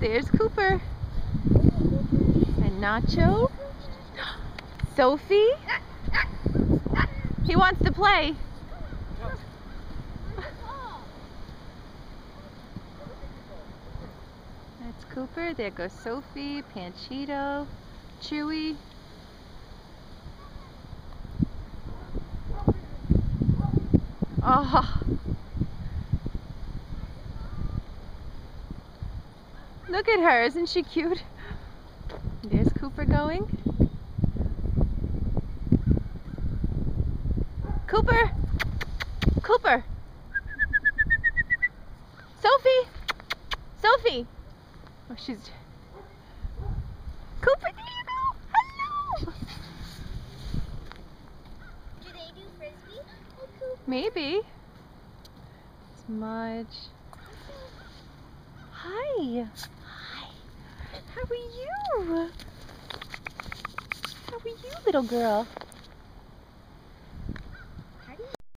There's Cooper. And Nacho. Sophie. He wants to play. That's Cooper. There goes Sophie, Panchito, Chewy. Oh. Look at her. Isn't she cute? There's Cooper going. Cooper! Cooper! Sophie! Sophie! Oh, she's... Cooper, there you go! Hello! Do they do frisbee? Maybe. Smudge. Hi! Hi! How are you? How are you, little girl?